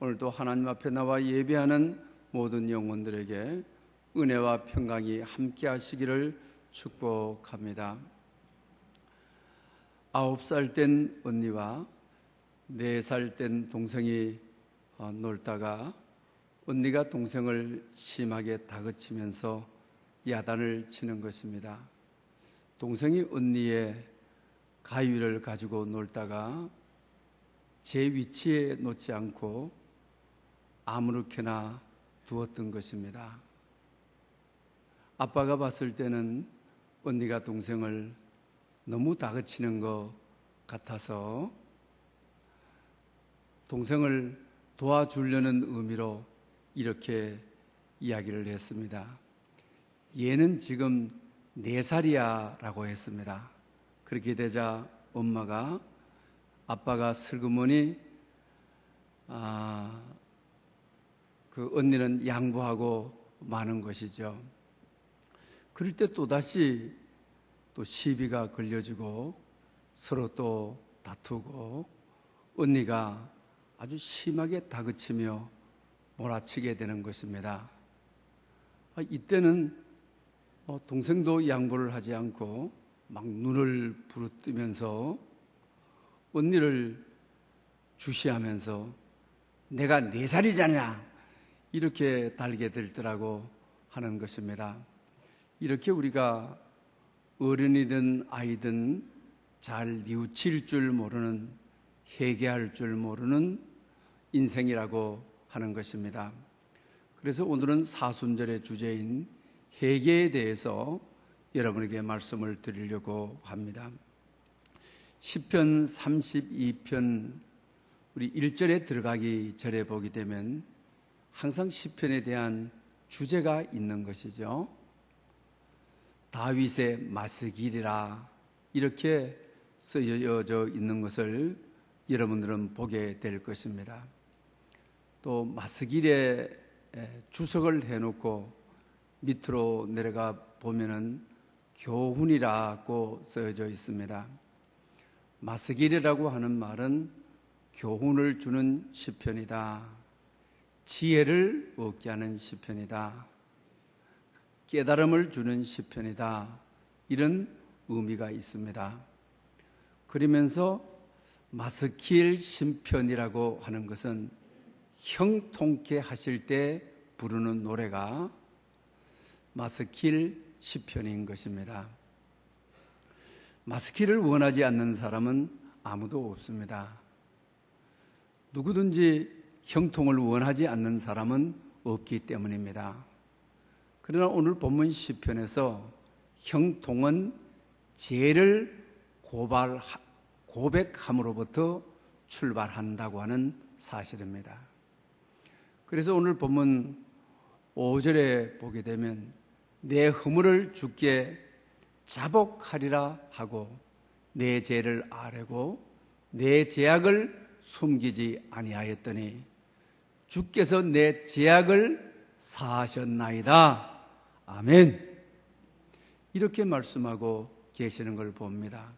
오늘도 하나님 앞에 나와 예배하는 모든 영혼들에게 은혜와 평강이 함께 하시기를 축복합니다. 9살 된 언니와 4살 된 동생이 놀다가 언니가 동생을 심하게 다그치면서 야단을 치는 것입니다. 동생이 언니의 가위를 가지고 놀다가 제 위치에 놓지 않고 아무렇게나 두었던 것입니다. 아빠가 봤을 때는 언니가 동생을 너무 다그치는 것 같아서 동생을 도와주려는 의미로 이렇게 이야기를 했습니다. 얘는 지금 4살이야 라고 했습니다. 그렇게 되자 엄마가 아빠가 슬그머니 그 언니는 양보하고 마는 것이죠. 그럴 때 또다시 시비가 걸려지고 서로 또 다투고 언니가 아주 심하게 다그치며 몰아치게 되는 것입니다. 이때는 동생도 양보를 하지 않고 막 눈을 부릅뜨면서 언니를 주시하면서 내가 4살이잖아 이렇게 달게 들더라고 하는 것입니다. 이렇게 우리가 어른이든 아이든 잘 뉘우칠 줄 모르는, 회개할 줄 모르는 인생이라고 하는 것입니다. 그래서 오늘은 사순절의 주제인 회개에 대해서 여러분에게 말씀을 드리려고 합니다. 시편 32편 우리 1절에 들어가기 전에 보게 되면 항상 시편에 대한 주제가 있는 것이죠. 다윗의 마스길이라 이렇게 쓰여져 있는 것을 여러분들은 보게 될 것입니다. 또 마스길에 주석을 해놓고 밑으로 내려가 보면은 교훈이라고 쓰여져 있습니다. 마스길이라고 하는 말은 교훈을 주는 시편이다. 지혜를 얻게 하는 시편이다. 깨달음을 주는 시편이다. 이런 의미가 있습니다. 그러면서 마스길 시편이라고 하는 것은 형통케 하실 때 부르는 노래가 마스길 시편인 것입니다. 마스길을 원하지 않는 사람은 아무도 없습니다. 누구든지 형통을 원하지 않는 사람은 없기 때문입니다. 그러나 오늘 본문 시편에서 형통은 죄를 고백함으로부터 출발한다고 하는 사실입니다. 그래서 오늘 본문 5절에 보게 되면 내 허물을 주께 자복하리라 하고 내 죄를 아뢰고 내 죄악을 숨기지 아니하였더니 주께서 내 죄악을 사하셨나이다. 아멘. 이렇게 말씀하고 계시는 걸 봅니다.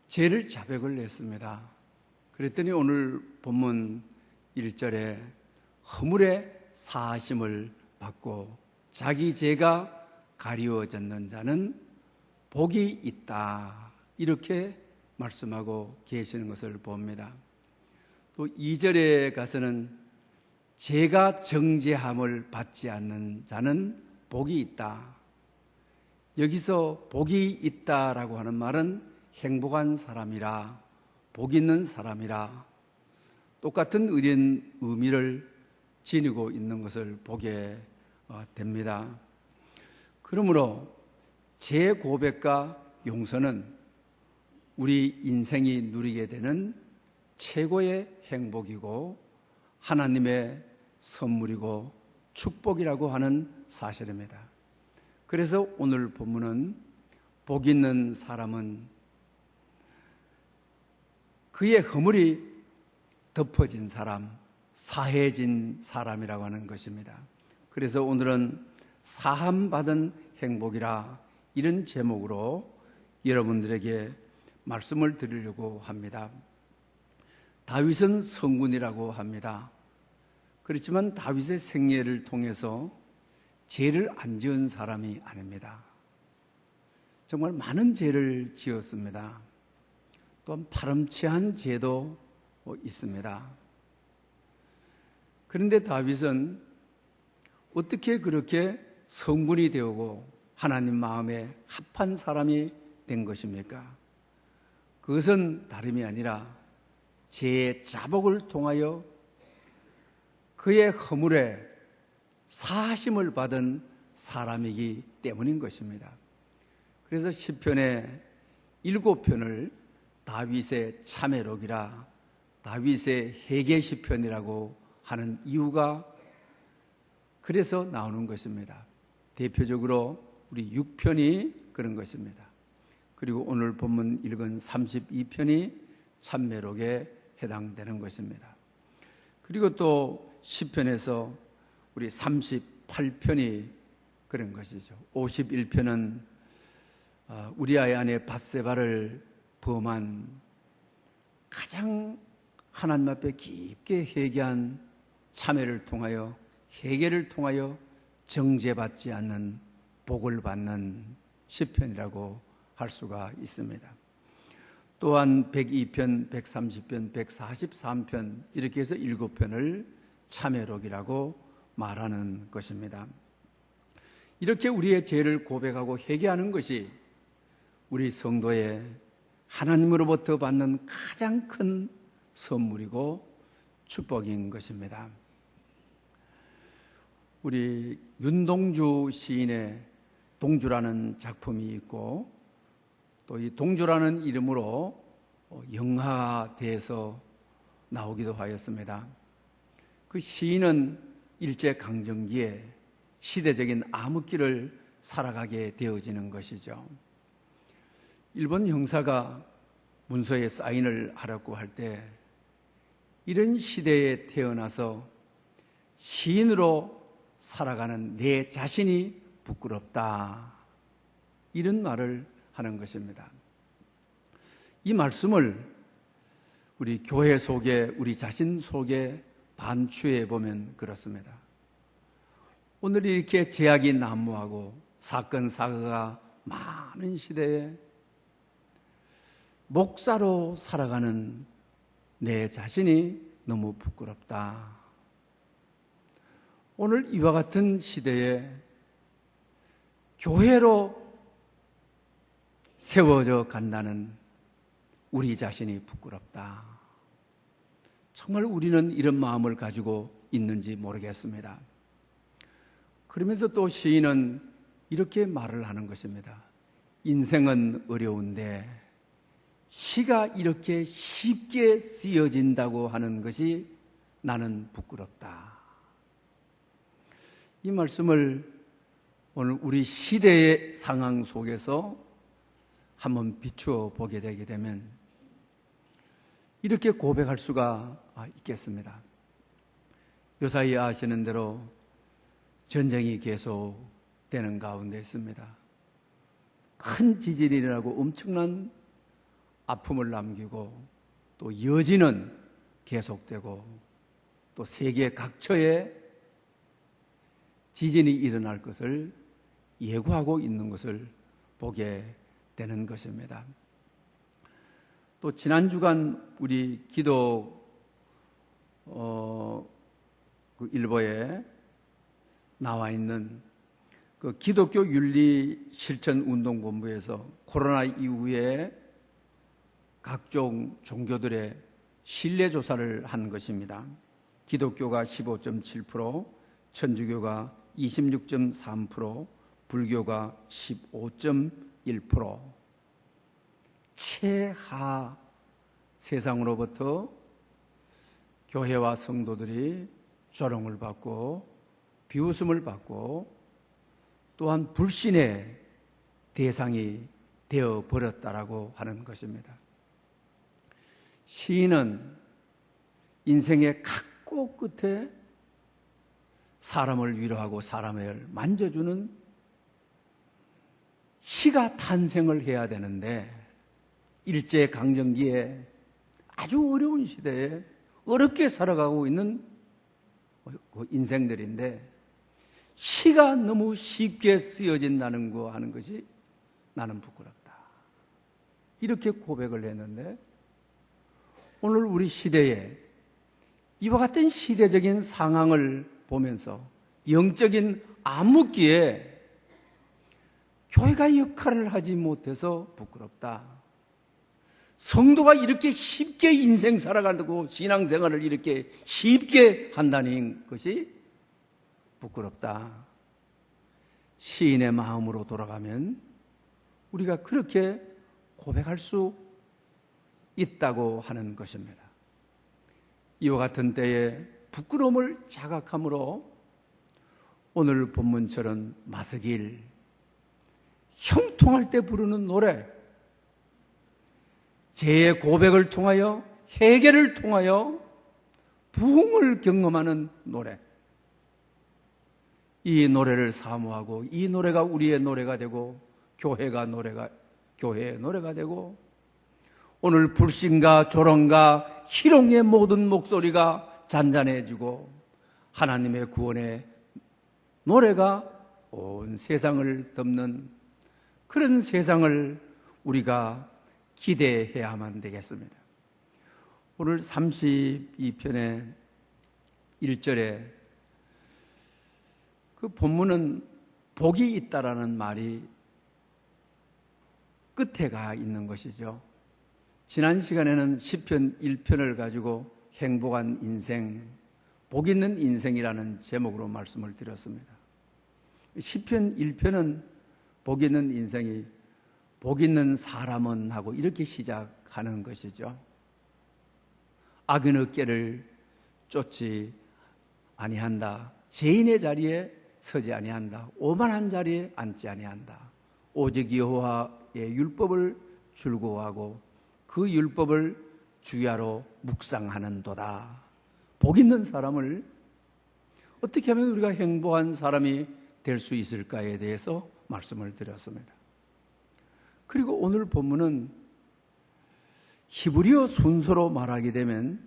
죄를 자백을 했습니다. 그랬더니 오늘 본문 1절에 허물의 사하심을 받고 자기 죄가 가리워졌는 자는 복이 있다. 이렇게 말씀하고 계시는 것을 봅니다. 또 2절에 가서는 죄가 정죄함을 받지 않는 자는 복이 있다. 여기서 복이 있다라고 하는 말은 행복한 사람이라, 복 있는 사람이라 똑같은 의미를 지니고 있는 것을 보게 됩니다. 그러므로 제 고백과 용서는 우리 인생이 누리게 되는 최고의 행복이고 하나님의 선물이고 축복이라고 하는 사실입니다. 그래서 오늘 본문은 복 있는 사람은 그의 허물이 덮어진 사람, 사해진 사람이라고 하는 것입니다. 그래서 오늘은 사함받은 행복이라 이런 제목으로 여러분들에게 말씀을 드리려고 합니다. 다윗은 성군이라고 합니다. 그렇지만 다윗의 생애를 통해서 죄를 안 지은 사람이 아닙니다. 정말 많은 죄를 지었습니다. 또한 파렴치한 죄도 있습니다. 그런데 다윗은 어떻게 그렇게 성군이 되고 하나님 마음에 합한 사람이 된 것입니까? 그것은 다름이 아니라 죄의 자복을 통하여 그의 허물에 사하심을 받은 사람이기 때문인 것입니다. 그래서 시편의 7편을 다윗의 참회록이라 다윗의 회개 시편이라고 하는 이유가 그래서 나오는 것입니다. 대표적으로 우리 6편이 그런 것입니다. 그리고 오늘 본문 읽은 32편이 참회록에 해당되는 것입니다. 그리고 또 시편에서 우리 38편이 그런 것이죠. 51편은 우리아의 아내 밧세바를 범한 가장 하나님 앞에 깊게 회개한 참회를 통하여 회개를 통하여 정죄받지 않는 복을 받는 시편이라고 할 수가 있습니다. 또한 102편, 130편, 143편 이렇게 해서 7편을 참회록이라고 말하는 것입니다. 이렇게 우리의 죄를 고백하고 회개하는 것이 우리 성도의 하나님으로부터 받는 가장 큰 선물이고 축복인 것입니다. 우리 윤동주 시인의 동주라는 작품이 있고 또 이 동주라는 이름으로 영화대에서 나오기도 하였습니다. 그 시인은 일제강점기에 시대적인 암흑기를 살아가게 되어지는 것이죠. 일본 형사가 문서에 사인을 하라고 할 때 이런 시대에 태어나서 시인으로 살아가는 내 자신이 부끄럽다, 이런 말을 하는 것입니다. 이 말씀을 우리 교회 속에, 우리 자신 속에 반추해 보면 그렇습니다. 오늘 이렇게 제약이 난무하고 사건 사고가 많은 시대에 목사로 살아가는 내 자신이 너무 부끄럽다. 오늘 이와 같은 시대에 교회로 세워져 간다는 우리 자신이 부끄럽다. 정말 우리는 이런 마음을 가지고 있는지 모르겠습니다. 그러면서 또 시인은 이렇게 말을 하는 것입니다. 인생은 어려운데 시가 이렇게 쉽게 쓰여진다고 하는 것이 나는 부끄럽다. 이 말씀을 오늘 우리 시대의 상황 속에서 한번 비추어 보게 되게 되면 이렇게 고백할 수가 있겠습니다. 요사이 아시는 대로 전쟁이 계속되는 가운데 있습니다. 큰 지진이 일어나고 엄청난 아픔을 남기고 또 여진은 계속되고 또 세계 각처에 지진이 일어날 것을 예고하고 있는 것을 보게 되는 것입니다. 또 지난 주간 우리 기도 그 일보에 나와 있는 그 기독교 윤리 실천 운동본부에서 코로나 이후에 각종 종교들의 신뢰 조사를 한 것입니다. 기독교가 15.7%, 천주교가 26.3%, 불교가 15.1%, 최하 세상으로부터 교회와 성도들이 조롱을 받고 비웃음을 받고 또한 불신의 대상이 되어버렸다라고 하는 것입니다. 시인은 인생의 각고 끝에 사람을 위로하고 사람을 만져주는 시가 탄생을 해야 되는데 일제강점기에 아주 어려운 시대에 어렵게 살아가고 있는 인생들인데 시가 너무 쉽게 쓰여진다는 거 하는 것이 나는 부끄럽다. 이렇게 고백을 했는데 오늘 우리 시대에 이와 같은 시대적인 상황을 보면서 영적인 암흑기에 교회가 역할을 하지 못해서 부끄럽다. 성도가 이렇게 쉽게 인생 살아가고 신앙생활을 이렇게 쉽게 한다는 것이 부끄럽다. 시인의 마음으로 돌아가면 우리가 그렇게 고백할 수 있다고 하는 것입니다. 이와 같은 때에 부끄러움을 자각함으로 오늘 본문처럼 마스길, 형통할 때 부르는 노래, 죄의 고백을 통하여 회개를 통하여 부흥을 경험하는 노래, 이 노래를 사모하고 이 노래가 우리의 노래가 되고 교회의 노래가 되고 오늘 불신과 조롱과 희롱의 모든 목소리가 잔잔해지고 하나님의 구원의 노래가 온 세상을 덮는 그런 세상을 우리가 기대해야만 되겠습니다. 오늘 32편의 1절에 그 본문은 복이 있다라는 말이 끝에 가 있는 것이죠. 지난 시간에는 시편 1편을 가지고 행복한 인생, 복 있는 인생이라는 제목으로 말씀을 드렸습니다. 시편 1편은 복 있는 인생이 복 있는 사람은 하고 이렇게 시작하는 것이죠. 악인 어깨를 쫓지 아니한다. 죄인의 자리에 서지 아니한다. 오만한 자리에 앉지 아니한다. 오직 여호와의 율법을 즐거워하고 그 율법을 주야로 묵상하는도다. 복 있는 사람을 어떻게 하면 우리가 행복한 사람이 될 수 있을까에 대해서 말씀을 드렸습니다. 그리고 오늘 본문은 히브리어 순서로 말하게 되면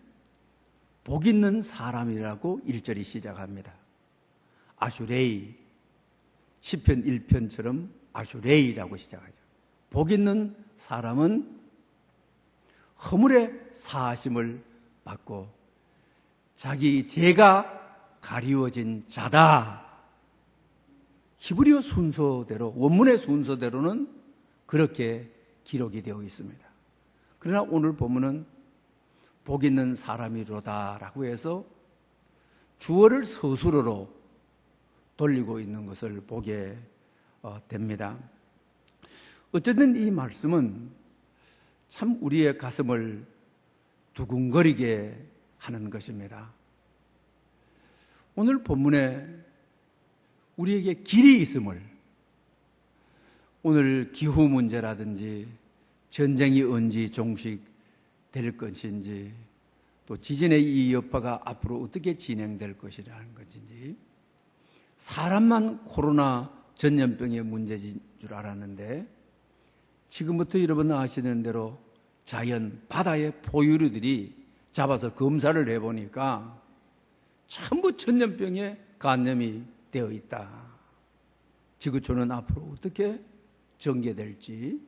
복 있는 사람이라고 1절이 시작합니다. 아슈레이, 시편 1편처럼 아슈레이라고 시작하죠. 복 있는 사람은 허물의 사하심을 받고 자기 죄가 가리워진 자다. 히브리어 순서대로, 원문의 순서대로는 그렇게 기록이 되어 있습니다. 그러나 오늘 본문은 복 있는 사람이로다라고 해서 주어를 서술어로 돌리고 있는 것을 보게 됩니다. 어쨌든 이 말씀은 참 우리의 가슴을 두근거리게 하는 것입니다. 오늘 본문에 우리에게 길이 있음을, 오늘 기후 문제라든지 전쟁이 언제 종식될 것인지 또 지진의 이 여파가 앞으로 어떻게 진행될 것이라는 것인지, 사람만 코로나 전염병의 문제인 줄 알았는데 지금부터 여러분 아시는 대로 자연, 바다의 포유류들이 잡아서 검사를 해보니까 전부 전염병에 감염이 되어 있다. 지구촌은 앞으로 어떻게 전개될지,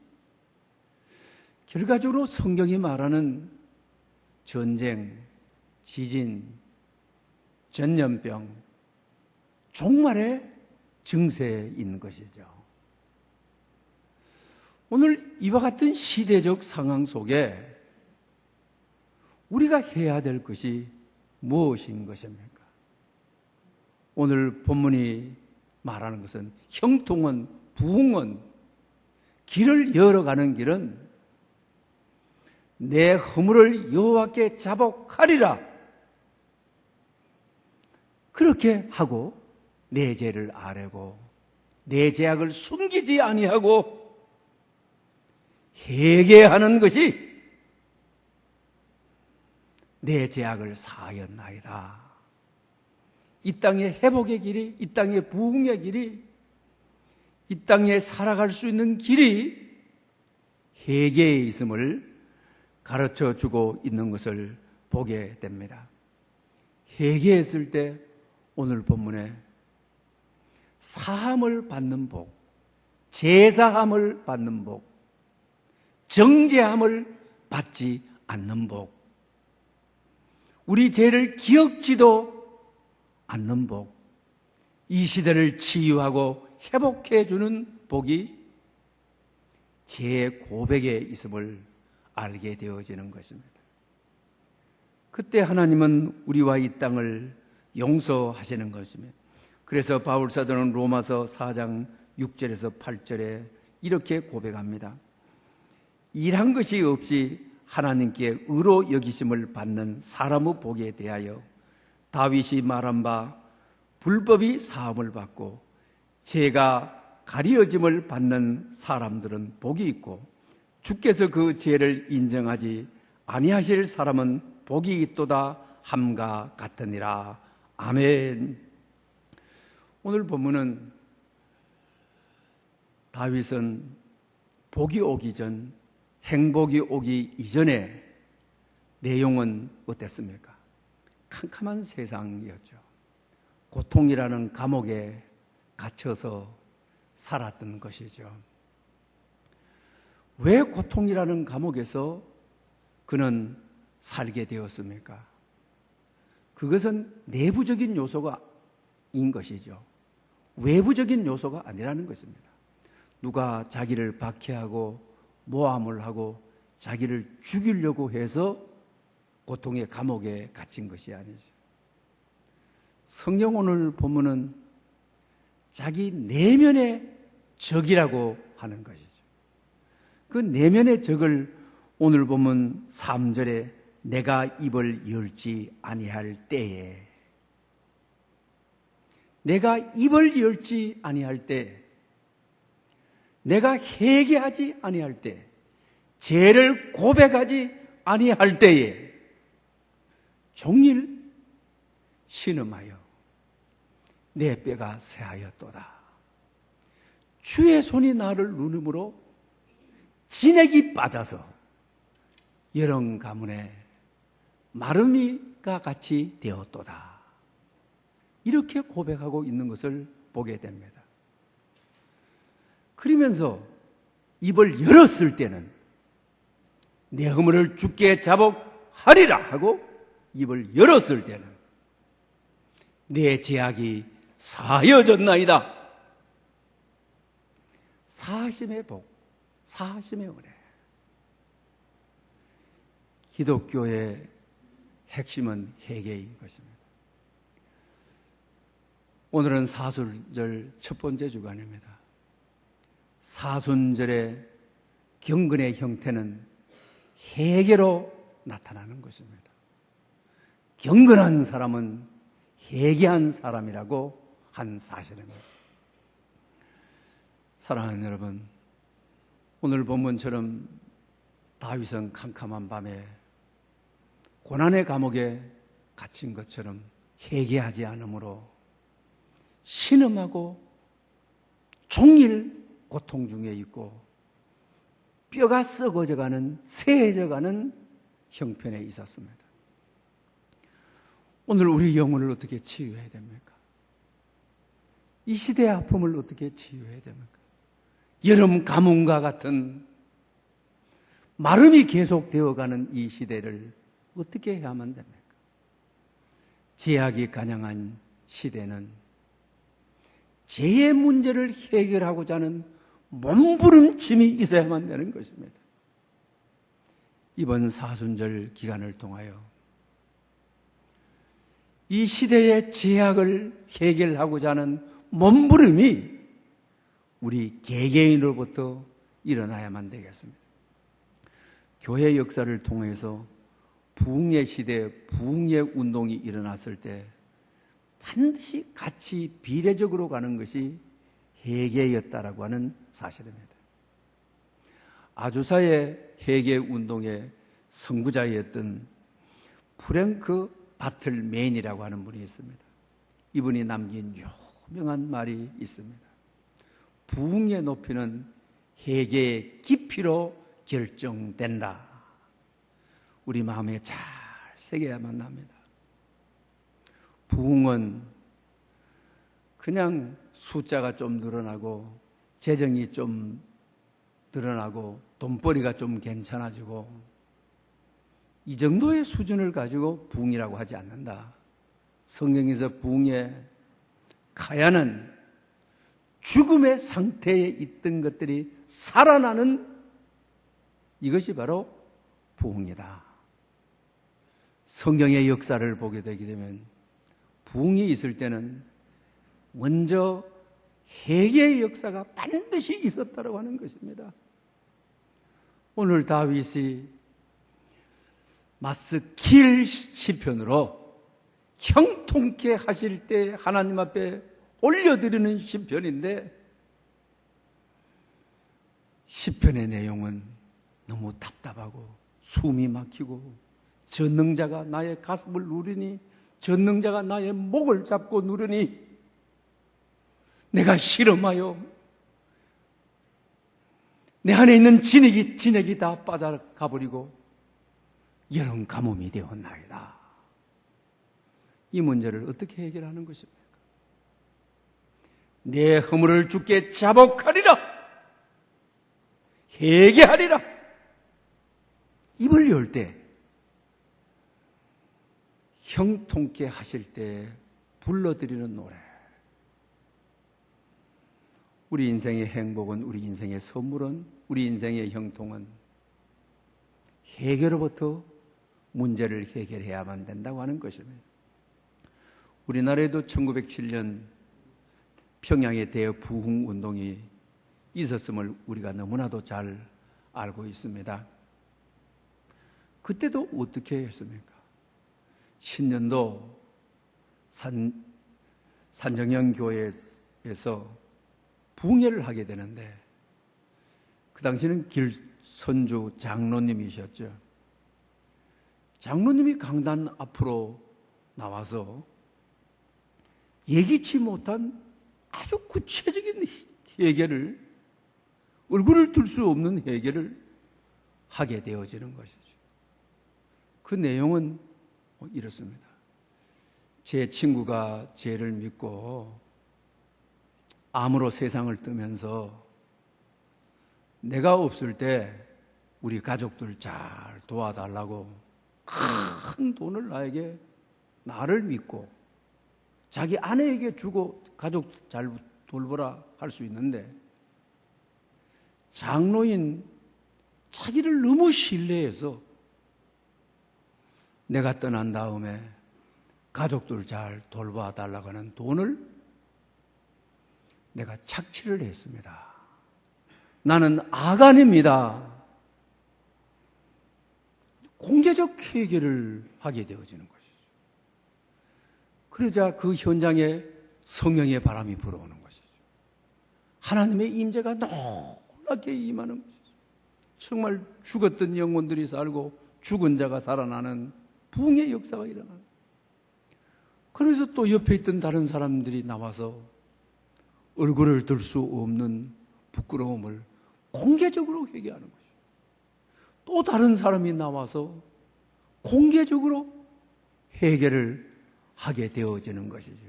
결과적으로 성경이 말하는 전쟁, 지진, 전염병, 종말의 증세인 것이죠. 오늘 이와 같은 시대적 상황 속에 우리가 해야 될 것이 무엇인 것입니까? 오늘 본문이 말하는 것은 형통은, 부흥은, 길을 열어가는 길은 내 허물을 여호와께 자복하리라. 그렇게 하고 내 죄를 아뢰고 내 죄악을 숨기지 아니하고 회개하는 것이 내 죄악을 사하였나이다. 이 땅의 회복의 길이, 이 땅의 부흥의 길이, 이 땅에 살아갈 수 있는 길이 회개에 있음을 가르쳐 주고 있는 것을 보게 됩니다. 회개했을 때 오늘 본문에 사함을 받는 복, 제사함을 받는 복, 정죄함을 받지 않는 복, 우리 죄를 기억지도 않는 복, 이 시대를 치유하고 회복해 주는 복이 죄의 고백에 있음을 알게 되어지는 것입니다. 그때 하나님은 우리와 이 땅을 용서하시는 것입니다. 그래서 바울사도는 로마서 4장 6절에서 8절에 이렇게 고백합니다. 일한 것이 없이 하나님께 의로 여기심을 받는 사람의 복에 대하여 다윗이 말한 바 불법이 사함을 받고 죄가 가리어짐을 받는 사람들은 복이 있고 주께서 그 죄를 인정하지 아니하실 사람은 복이 있도다 함과 같으니라. 아멘. 오늘 본문은 다윗은 복이 오기 전, 행복이 오기 이전에 내용은 어땠습니까? 캄캄한 세상이었죠. 고통이라는 감옥에 갇혀서 살았던 것이죠. 왜 고통이라는 감옥에서 그는 살게 되었습니까? 그것은 내부적인 요소가인 것이죠. 외부적인 요소가 아니라는 것입니다. 누가 자기를 박해하고 모함을 하고 자기를 죽이려고 해서 고통의 감옥에 갇힌 것이 아니죠. 성경 오늘 본문은 자기 내면의 적이라고 하는 것이죠. 그 내면의 적을 오늘 보면 3절에 내가 입을 열지 아니할 때에, 내가 입을 열지 아니할 때, 내가 회개하지 아니할 때, 죄를 고백하지 아니할 때에 종일 신음하여 내 뼈가 쇠하였도다. 주의 손이 나를 누름으로 진액이 빠져서 여름 가문에 마름이가 같이 되었도다. 이렇게 고백하고 있는 것을 보게 됩니다. 그러면서 입을 열었을 때는 내 허물을 주께 자복하리라 하고 입을 열었을 때는 내 죄악이 사하여졌나이다. 사하심의 복, 사하심의 은혜. 기독교의 핵심은 회개인 것입니다. 오늘은 사순절 첫 번째 주간입니다. 사순절의 경건의 형태는 회개로 나타나는 것입니다. 경건한 사람은 회개한 사람이라고 한 사실입니다. 사랑하는 여러분, 오늘 본문처럼 다윗은 캄캄한 밤에 고난의 감옥에 갇힌 것처럼 회개하지 않으므로 신음하고 종일 고통 중에 있고 뼈가 썩어져가는, 쇠해져가는 형편에 있었습니다. 오늘 우리 영혼을 어떻게 치유해야 됩니까? 이 시대의 아픔을 어떻게 치유해야 됩니까? 여름 가뭄과 같은 마름이 계속되어가는 이 시대를 어떻게 해야만 됩니까? 죄악이 간영한 시대는 죄의 문제를 해결하고자 하는 몸부림침이 있어야만 되는 것입니다. 이번 사순절 기간을 통하여 이 시대의 죄악을 해결하고자 하는 몸부림이 우리 개개인으로부터 일어나야만 되겠습니다. 교회 역사를 통해서 부흥의 시대, 부흥의 운동이 일어났을 때 반드시 같이 비례적으로 가는 것이 회개였다라고 하는 사실입니다. 아주사의 회개 운동의 선구자였던 프랭크 바틀메인이라고 하는 분이 있습니다. 이분이 남긴 유명한 말이 있습니다. 부흥의 높이는 회개의 깊이로 결정된다. 우리 마음에 잘 새겨야만 합니다. 부흥은 그냥 숫자가 좀 늘어나고 재정이 좀 늘어나고 돈벌이가 좀 괜찮아지고 이 정도의 수준을 가지고 부흥이라고 하지 않는다. 성경에서 부흥의 가야는 죽음의 상태에 있던 것들이 살아나는 이것이 바로 부흥이다. 성경의 역사를 보게 되게 되면 부흥이 있을 때는 먼저 회개의 역사가 반드시 있었다고 하는 것입니다. 오늘 다윗이 마스길 시편으로 형통케 하실 때 하나님 앞에 올려드리는 시편인데 시편의 내용은 너무 답답하고 숨이 막히고 전능자가 나의 가슴을 누르니 전능자가 나의 목을 잡고 누르니 내가 실험하여 내 안에 있는 진액이 다 빠져가버리고 여름 가뭄이 되었나이다. 이 문제를 어떻게 해결하는 것입니까? 내 허물을 주께 자복하리라. 회개하리라. 입을 열 때 형통케 하실 때 불러드리는 노래. 우리 인생의 행복은, 우리 인생의 선물은, 우리 인생의 형통은 회개로부터 문제를 해결해야만 된다고 하는 것입니다. 우리나라에도 1907년 평양의 대부흥운동이 있었음을 우리가 너무나도 잘 알고 있습니다. 그때도 어떻게 했습니까? 신년도 산정형 교회에서 부흥회를 하게 되는데 그 당시는 길선주 장로님이셨죠. 장로님이 강단 앞으로 나와서 예기치 못한 아주 구체적인 회개를, 얼굴을 들 수 없는 회개를 하게 되어지는 것이죠. 그 내용은 이렇습니다. 제 친구가 죄를 믿고 암으로 세상을 뜨면서 내가 없을 때 우리 가족들 잘 도와달라고 큰 돈을 나를 믿고 자기 아내에게 주고 가족 잘 돌보라 할 수 있는데 장로인 자기를 너무 신뢰해서 내가 떠난 다음에 가족들 잘 돌봐달라고 하는 돈을 내가 착취를 했습니다. 나는 아간입니다. 공개적 회개를 하게 되어지는 것이죠. 그러자 그 현장에 성령의 바람이 불어오는 것이죠. 하나님의 임재가 놀랍게 임하는 것이죠. 정말 죽었던 영혼들이 살고 죽은 자가 살아나는 부흥의 역사가 일어나는. 그래서 또 옆에 있던 다른 사람들이 나와서 얼굴을 들 수 없는 부끄러움을 공개적으로 회개하는 것이죠. 또 다른 사람이 나와서 공개적으로 회개를 하게 되어지는 것이죠.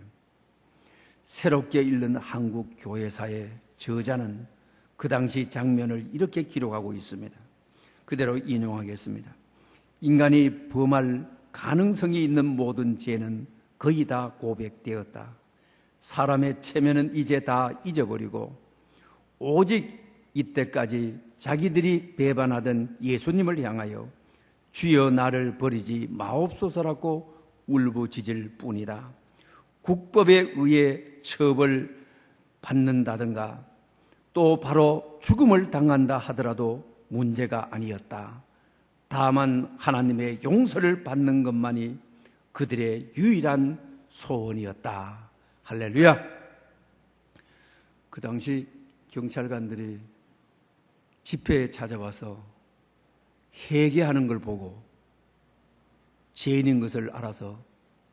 새롭게 읽는 한국 교회사의 저자는 그 당시 장면을 이렇게 기록하고 있습니다. 그대로 인용하겠습니다. 인간이 범할 가능성이 있는 모든 죄는 거의 다 고백되었다. 사람의 체면은 이제 다 잊어버리고 오직 이때까지 자기들이 배반하던 예수님을 향하여 주여 나를 버리지 마옵소서라고 울부짖을 뿐이다. 국법에 의해 처벌 받는다든가 또 바로 죽음을 당한다 하더라도 문제가 아니었다. 다만 하나님의 용서를 받는 것만이 그들의 유일한 소원이었다. 할렐루야. 그 당시 경찰관들이 집회에 찾아와서 회개하는 걸 보고 죄인인 것을 알아서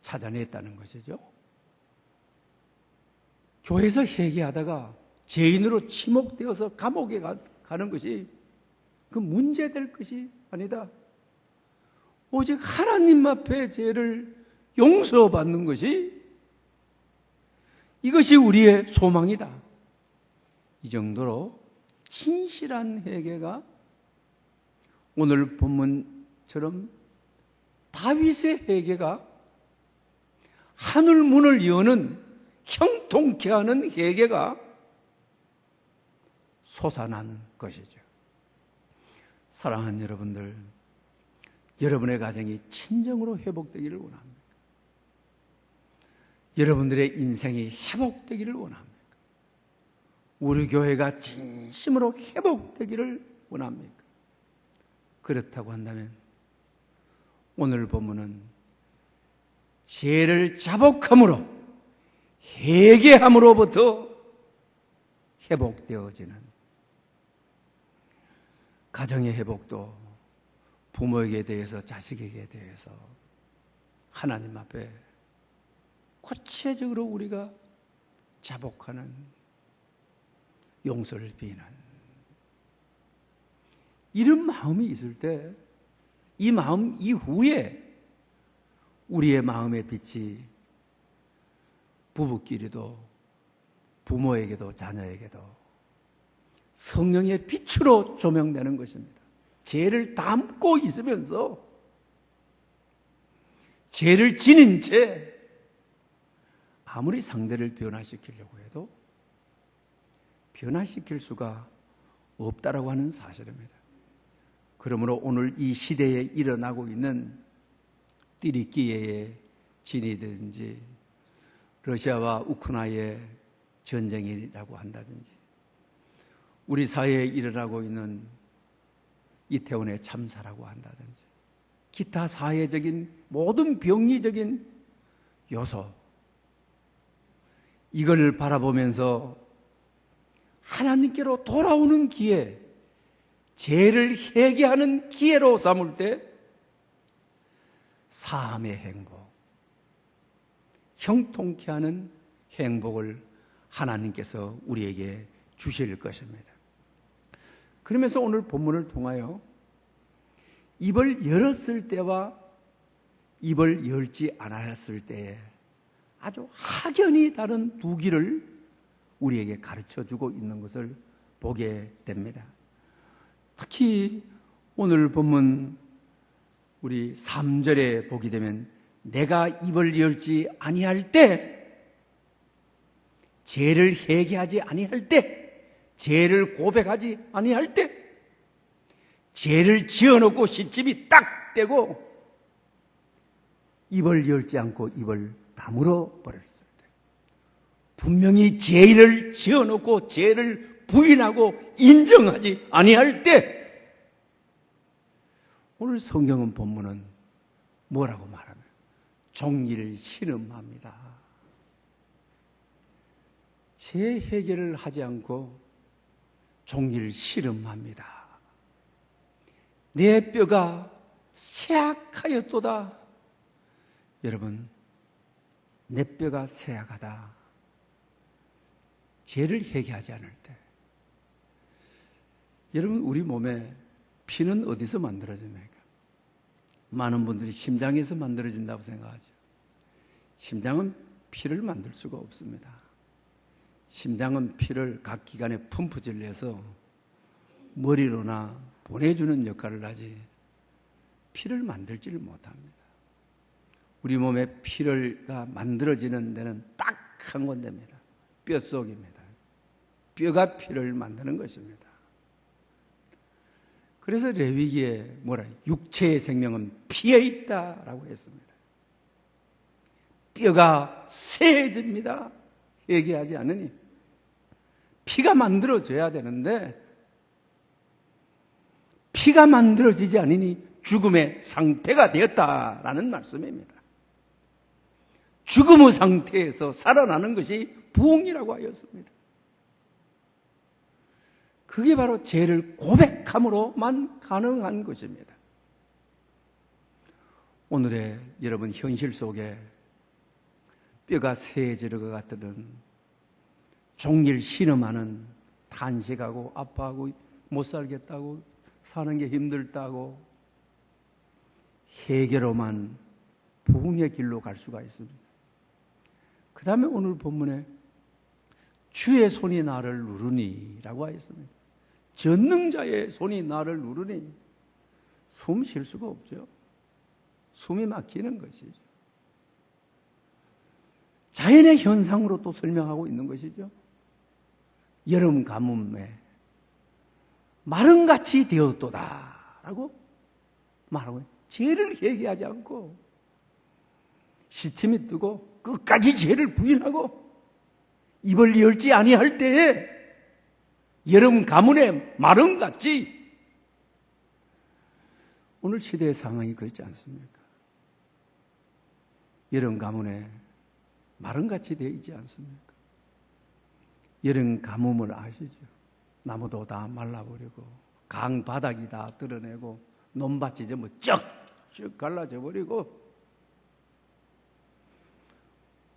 찾아냈다는 것이죠. 교회에서 회개하다가 죄인으로 지목되어서 감옥에 가는 것이 그 문제될 것이 아니다. 오직 하나님 앞에 죄를 용서받는 것이 이것이 우리의 소망이다. 이 정도로 진실한 회개가 오늘 본문처럼 다윗의 회개가 하늘 문을 여는 형통케 하는 회개가 솟아난 것이죠. 사랑하는 여러분들, 여러분의 가정이 진정으로 회복되기를 원합니다. 여러분들의 인생이 회복되기를 원합니다. 우리 교회가 진심으로 회복되기를 원합니까? 그렇다고 한다면 오늘 본문은 죄를 자복함으로 회개함으로부터 회복되어지는 가정의 회복도 부모에게 대해서 자식에게 대해서 하나님 앞에 구체적으로 우리가 자복하는 용서를 비는 이런 마음이 있을 때 이 마음 이후에 우리의 마음의 빛이 부부끼리도 부모에게도 자녀에게도 성령의 빛으로 조명되는 것입니다. 죄를 담고 있으면서 죄를 지닌 채 아무리 상대를 변화시키려고 해도 변화시킬 수가 없다라고 하는 사실입니다. 그러므로 오늘 이 시대에 일어나고 있는 띠리끼의 진이든지 러시아와 우크라이나의 전쟁이라고 한다든지 우리 사회에 일어나고 있는 이태원의 참사라고 한다든지 기타 사회적인 모든 병리적인 요소 이걸 바라보면서 하나님께로 돌아오는 기회, 죄를 회개하는 기회로 삼을 때 사함의 행복, 형통케 하는 행복을 하나님께서 우리에게 주실 것입니다. 그러면서 오늘 본문을 통하여 입을 열었을 때와 입을 열지 않았을 때에 아주 확연히 다른 두 길을 우리에게 가르쳐주고 있는 것을 보게 됩니다. 특히 오늘 본문 우리 3절에 보게 되면 내가 입을 열지 아니할 때 죄를 회개하지 아니할 때 죄를 고백하지 아니할 때 죄를 지어놓고 시침이 딱 떼고 입을 열지 않고 입을 다물어 버렸을 때 분명히 죄를 지어놓고 죄를 부인하고 인정하지 아니할 때 오늘 성경은 본문은 뭐라고 말하면 종일 신음합니다. 죄 해결을 하지 않고 종일 신음합니다. 내 뼈가 쇠약하였도다. 여러분, 내 뼈가 쇠약하다. 죄를 회개하지 않을 때 여러분 우리 몸에 피는 어디서 만들어집니까? 많은 분들이 심장에서 만들어진다고 생각하죠. 심장은 피를 만들 수가 없습니다. 심장은 피를 각 기관에 펌프질을 해서 머리로나 보내주는 역할을 하지 피를 만들지를 못합니다. 우리 몸에 피가 만들어지는 데는 딱 한 군데입니다. 뼛속입니다. 뼈가 피를 만드는 것입니다. 그래서 레위기에 육체의 생명은 피에 있다라고 했습니다. 뼈가 쇠해집니다. 회개하지 않으니 피가 만들어져야 되는데 피가 만들어지지 않으니 죽음의 상태가 되었다라는 말씀입니다. 죽음의 상태에서 살아나는 것이 부흥이라고 하였습니다. 그게 바로 죄를 고백함으로만 가능한 것입니다. 오늘의 여러분 현실 속에 뼈가 쇠해질 것 같은 종일 신음하는 탄식하고 아파하고 못 살겠다고 사는 게 힘들다고 회개로만 부흥의 길로 갈 수가 있습니다. 그 다음에 오늘 본문에 주의 손이 나를 누르니 라고 하였습니다. 전능자의 손이 나를 누르니 숨 쉴 수가 없죠. 숨이 막히는 것이죠. 자연의 현상으로 또 설명하고 있는 것이죠. 여름 가뭄에 마른같이 되었도다 라고 말하고 죄를 회개하지 않고 시침이 뜨고 끝까지 죄를 부인하고 입을 열지 아니할 때에 여름 가뭄에 마른같이 오늘 시대의 상황이 그렇지 않습니까? 여름 가뭄에 마른같이 되어 있지 않습니까? 여름 가뭄을 아시죠? 나무도 다 말라버리고 강 바닥이 다 드러내고 논밭이 전부 쩍쩍 갈라져 버리고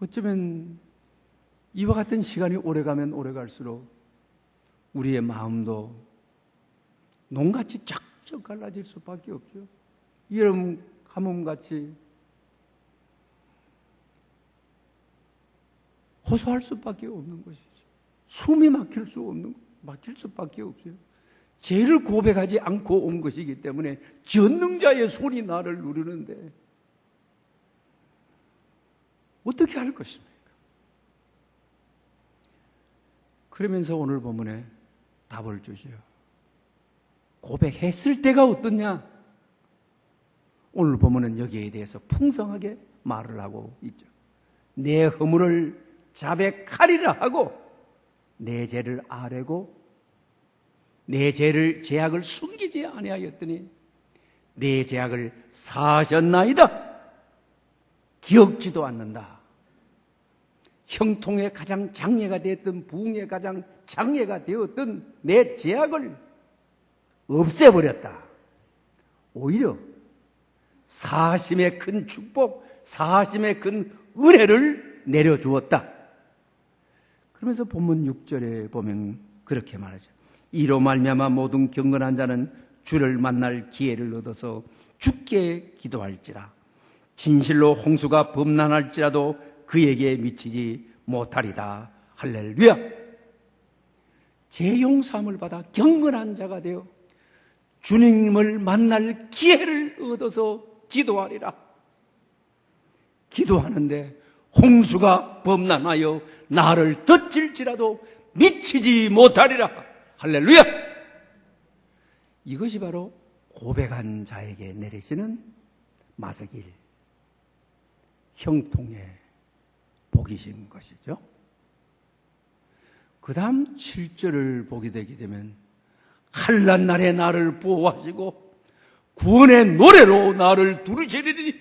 어쩌면 이와 같은 시간이 오래가면 오래갈수록 우리의 마음도 농같이 쩍쩍 갈라질 수밖에 없죠. 여름 가뭄같이 호소할 수밖에 없는 것이죠. 숨이 막힐 수밖에 없어요. 죄를 고백하지 않고 온 것이기 때문에 전능자의 손이 나를 누르는데 어떻게 할 것입니까? 그러면서 오늘 본문에 답을 주죠. 고백했을 때가 어떠냐? 오늘 본문은 여기에 대해서 풍성하게 말을 하고 있죠. 내 허물을 자백하리라 하고 내 죄를 아뢰고 내 죄악을 숨기지 아니하였더니 내 죄악을 사하셨나이다. 기억지도 않는다. 형통의 가장 장애가 되었던 부흥의 가장 장애가 되었던 내 죄악을 없애버렸다. 오히려 사하심의 큰 축복, 사하심의 큰 은혜를 내려주었다. 그러면서 본문 6절에 보면 그렇게 말하죠. 이로 말미암아 모든 경건한 자는 주를 만날 기회를 얻어서 주께 기도할지라. 진실로 홍수가 범람할지라도 그에게 미치지 못하리다. 할렐루야. 재용삼을 받아 경건한 자가 되어 주님을 만날 기회를 얻어서 기도하리라. 기도하는데 홍수가 범람하여 나를 덮칠지라도 미치지 못하리라. 할렐루야. 이것이 바로 고백한 자에게 내리시는 마스길, 형통의 복이신 것이죠. 그 다음 7절을 보게 되게 되면 환난 날에 나를 보호하시고 구원의 노래로 나를 두르시리니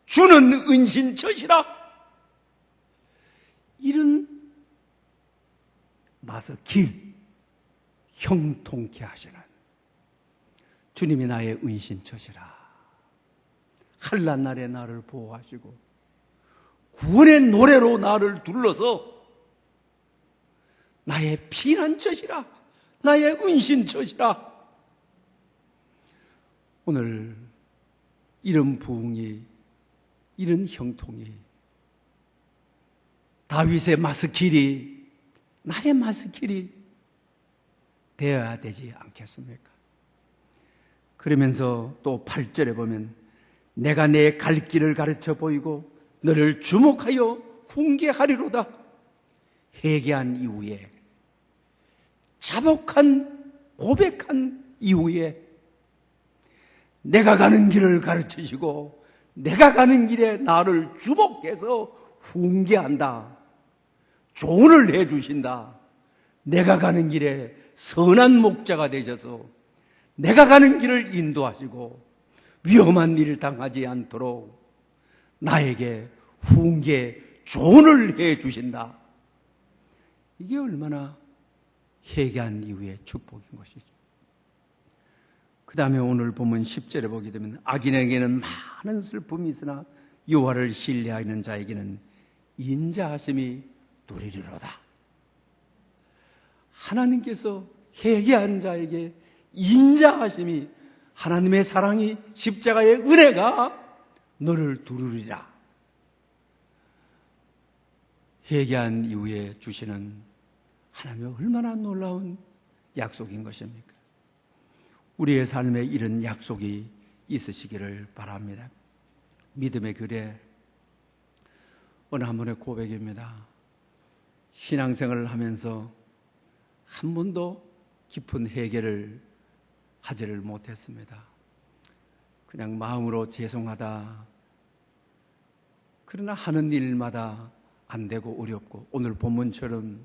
주는 은신처시라. 이런 마스길, 형통케 하시는 주님이 나의 은신처시라. 환난 날에 나를 보호하시고 구원의 노래로 나를 둘러서 나의 피난처시라. 나의 은신처시라. 오늘 이런 부흥이, 이런 형통이, 다윗의 마스길이 나의 마스길이 되어야 되지 않겠습니까? 그러면서 또 8절에 보면 내가 내 갈 길을 가르쳐 보이고 너를 주목하여 훈계하리로다. 회개한 이후에, 자복한 고백한 이후에 내가 가는 길을 가르치시고 내가 가는 길에 나를 주목해서 훈계한다. 조언을 해주신다. 내가 가는 길에 선한 목자가 되셔서 내가 가는 길을 인도하시고 위험한 일을 당하지 않도록 나에게 훈계, 조언을 해주신다. 이게 얼마나 회개한 이후의 축복인 것이죠. 그 다음에 오늘 보면 10절에 보게 되면 악인에게는 많은 슬픔이 있으나 여호와를 신뢰하는 자에게는 인자하심이 누리리로다. 하나님께서 회개한 자에게 인자하심이, 하나님의 사랑이 십자가의 은혜가 너를 두르리라. 회개한 이후에 주시는 하나님의 얼마나 놀라운 약속인 것입니까? 우리의 삶에 이런 약속이 있으시기를 바랍니다. 믿음의 글에 어느 한 분의 고백입니다. 신앙생활을 하면서 한 번도 깊은 회개를 하지를 못했습니다. 그냥 마음으로 죄송하다. 그러나 하는 일마다 안 되고 어렵고, 오늘 본문처럼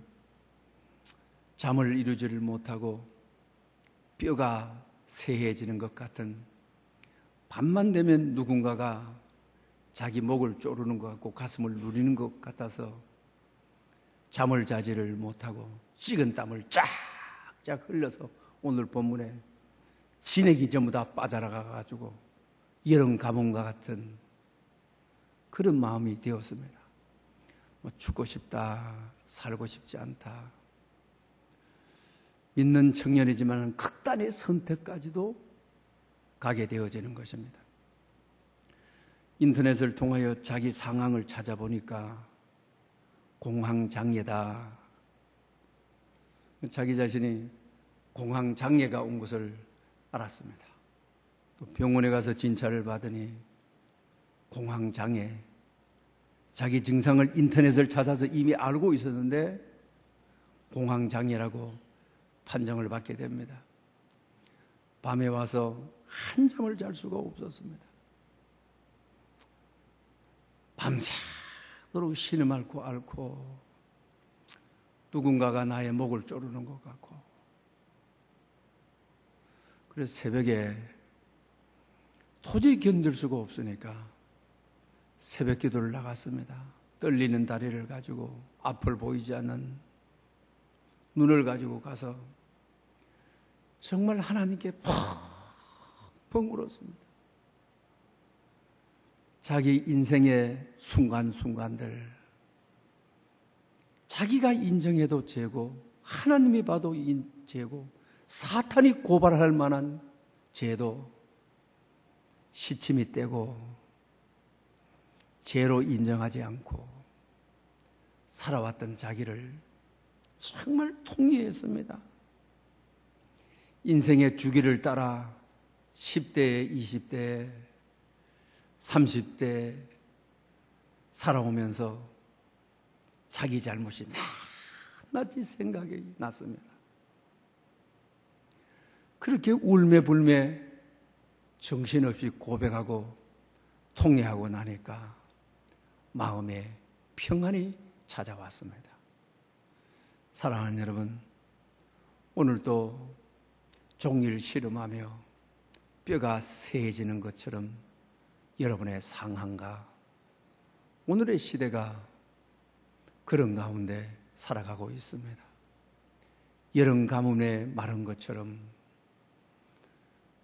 잠을 이루지를 못하고 뼈가 새해지는 것 같은, 밤만 되면 누군가가 자기 목을 조르는 것 같고 가슴을 누리는 것 같아서 잠을 자지를 못하고 식은 땀을 쫙쫙 흘려서 오늘 본문에 진액이 전부 다 빠져나가가지고 여름 가뭄과 같은 그런 마음이 되었습니다. 죽고 싶다, 살고 싶지 않다. 믿는 청년이지만 극단의 선택까지도 가게 되어지는 것입니다. 인터넷을 통하여 자기 상황을 찾아보니까 공황장애다. 자기 자신이 공황장애가 온 것을 알았습니다. 또 병원에 가서 진찰을 받으니 공황장애, 자기 증상을 인터넷을 찾아서 이미 알고 있었는데 공황장애라고 판정을 받게 됩니다. 밤에 와서 한잠을 잘 수가 없었습니다. 밤새도록 신음 앓고 누군가가 나의 목을 조르는 것 같고, 그래서 새벽에 도저히 견딜 수가 없으니까 새벽 기도를 나갔습니다. 떨리는 다리를 가지고 앞을 보이지 않는 눈을 가지고 가서 정말 하나님께 펑펑 울었습니다. 자기 인생의 순간순간들, 자기가 인정해도 죄고 하나님이 봐도 죄고 사탄이 고발할 만한 죄도 시침이 떼고 죄로 인정하지 않고 살아왔던 자기를 정말 통회했습니다. 인생의 주기를 따라 10대, 20대, 30대 살아오면서 자기 잘못이 낱낱이 생각이 났습니다. 그렇게 울매불매 정신없이 고백하고 통회하고 나니까 마음에 평안이 찾아왔습니다. 사랑하는 여러분, 오늘도 종일 씨름하며 뼈가 새해지는 것처럼 여러분의 상황과 오늘의 시대가 그런 가운데 살아가고 있습니다. 여름 가뭄에 마른 것처럼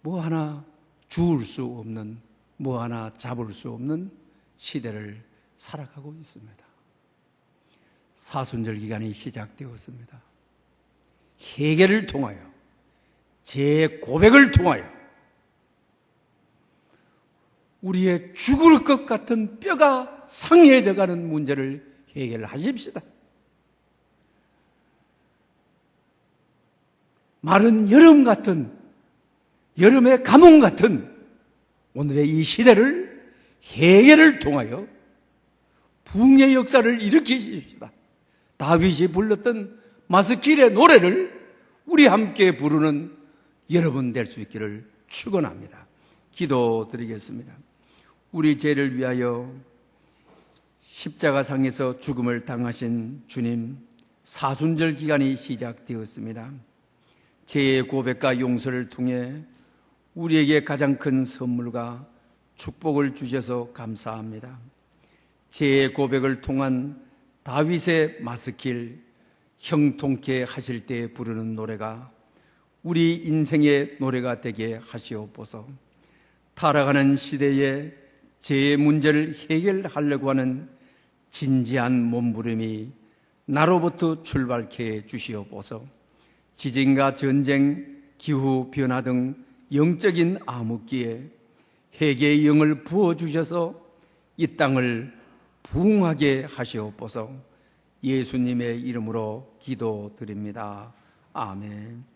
뭐 하나 주울 수 없는, 뭐 하나 잡을 수 없는 시대를 살아가고 있습니다. 사순절 기간이 시작되었습니다. 회개를 통하여, 제 고백을 통하여 우리의 죽을 것 같은 뼈가 상해져 가는 문제를 해결을 하십시다. 마른 여름 같은, 여름의 가뭄 같은 오늘의 이 시대를 해결을 통하여 부흥의 역사를 일으키십시다. 다윗이 불렀던 마스킬의 노래를 우리 함께 부르는 여러분 될 수 있기를 축원합니다. 기도드리겠습니다. 우리 죄를 위하여 십자가상에서 죽음을 당하신 주님, 사순절 기간이 시작되었습니다. 죄의 고백과 용서를 통해 우리에게 가장 큰 선물과 축복을 주셔서 감사합니다. 죄의 고백을 통한 다윗의 마스킬, 형통케 하실 때 부르는 노래가 우리 인생의 노래가 되게 하시옵소서. 타락하는 시대에 죄의 문제를 해결하려고 하는 진지한 몸부림이 나로부터 출발케 해 주시옵소서. 지진과 전쟁, 기후변화 등 영적인 암흑기에 회개의 영을 부어주셔서 이 땅을 부흥하게 하시옵소서. 예수님의 이름으로 기도드립니다. 아멘.